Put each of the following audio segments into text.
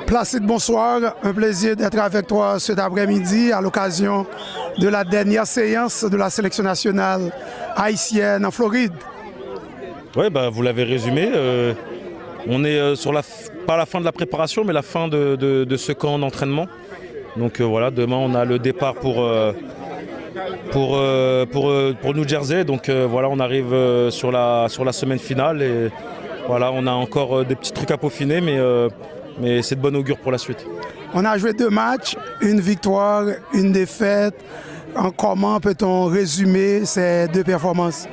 Placide, bonsoir. Un plaisir d'être avec toi cet après-midi à l'occasion de la dernière séance de la sélection nationale haïtienne en Floride. Oui, bah, vous l'avez résumé. On est sur pas la fin de la préparation, mais la fin de ce camp d'entraînement. Donc voilà, demain on a le départ pour New Jersey. Donc voilà, on arrive sur la semaine finale et voilà, on a encore des petits trucs à peaufiner, mais c'est de bon augure pour la suite. On a joué 2 matchs, une victoire, une défaite. Comment peut-on résumer ces 2 performances?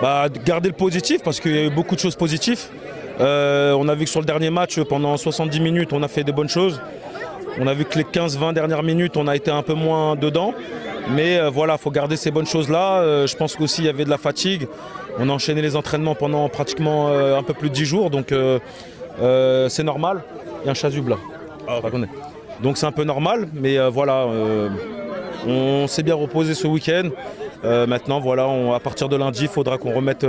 Bah, garder le positif parce qu'il y a eu beaucoup de choses positives. On a vu que sur le dernier match, pendant 70 minutes, on a fait de bonnes choses. On a vu que les 15-20 dernières minutes, on a été un peu moins dedans. Mais voilà, il faut garder ces bonnes choses-là. Je pense qu'aussi, il y avait de la fatigue. On a enchaîné les entraînements pendant pratiquement un peu plus de 10 jours. Donc c'est normal. Il y a un chasuble là. Donc c'est un peu normal. Mais voilà, on s'est bien reposé ce week-end. Maintenant, voilà, à partir de lundi, il faudra qu'on remette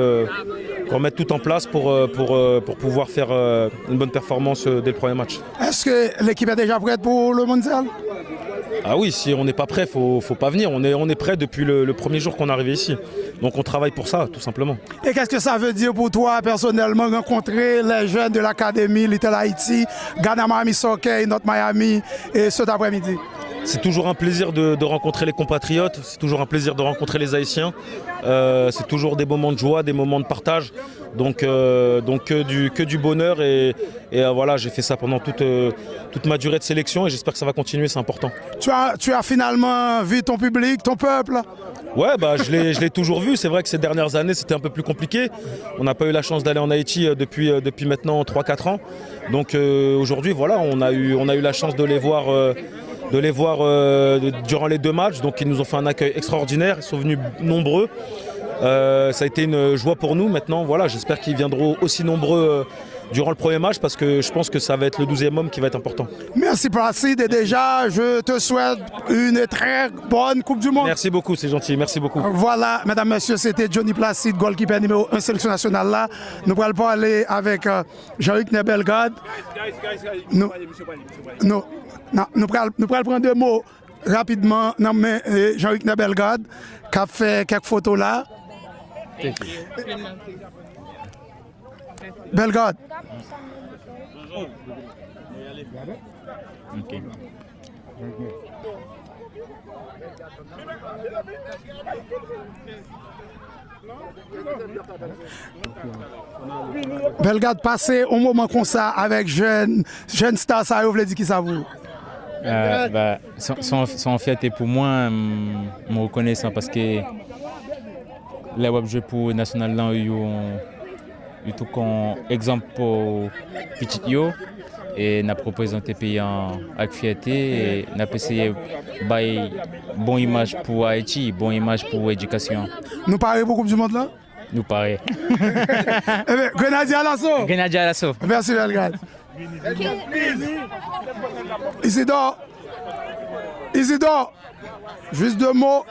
tout en place pour pouvoir faire une bonne performance dès le premier match. Est-ce que l'équipe est déjà prête pour le mondial? Ah oui, si on n'est pas prêt, faut pas venir. On est prêt depuis le premier jour qu'on est arrivé ici. Donc on travaille pour ça, tout simplement. Et qu'est-ce que ça veut dire pour toi, personnellement, rencontrer les jeunes de l'académie Little Haïti, Ghana Miami Soccer, North Miami, et cet après-midi? C'est toujours un plaisir de rencontrer les compatriotes, c'est toujours un plaisir de rencontrer les Haïtiens. C'est toujours des moments de joie, des moments de partage. Donc que du bonheur et voilà, j'ai fait ça pendant toute ma durée de sélection et j'espère que ça va continuer, c'est important. Tu as finalement vu ton public, ton peuple? Ouais, bah, je l'ai toujours vu. C'est vrai que ces dernières années, c'était un peu plus compliqué. On n'a pas eu la chance d'aller en Haïti depuis maintenant 3-4 ans. Donc aujourd'hui, voilà, on a eu la chance de les voir durant les 2 matchs. Donc ils nous ont fait un accueil extraordinaire. Ils sont venus nombreux. Ça a été une joie pour nous. Maintenant, voilà, j'espère qu'ils viendront aussi nombreux durant le premier match parce que je pense que ça va être le 12e homme qui va être important. Merci Placide et déjà je te souhaite une très bonne Coupe du Monde. Merci beaucoup, c'est gentil, merci beaucoup. Voilà, mesdames, messieurs, c'était Johnny Placide, goalkeeper numéro 1 sélection nationale là. Nous allons parler avec Jean-Luc Nebelgade. Nous allons prendre 2 mots rapidement. Non, mais Jean-Luc Nebelgade qui a fait quelques photos là. Belgade. Okay. Belgade, passer un moment comme ça avec jeune star, ça veut dire qui ça vous? Sans fierté pour moi, me reconnaissant parce que les web jeux pour national là, ils tout comme exemple pour petit yo et n'a représenté pays avec fierté et n'a essayé de bonne image pour Haïti, bonne image pour l'éducation. Nous parlons beaucoup du monde là? Nous parlons. Grenadier à l'assaut. Grenadier à l'assaut. Merci Belgade. Isidore, juste 2 mots.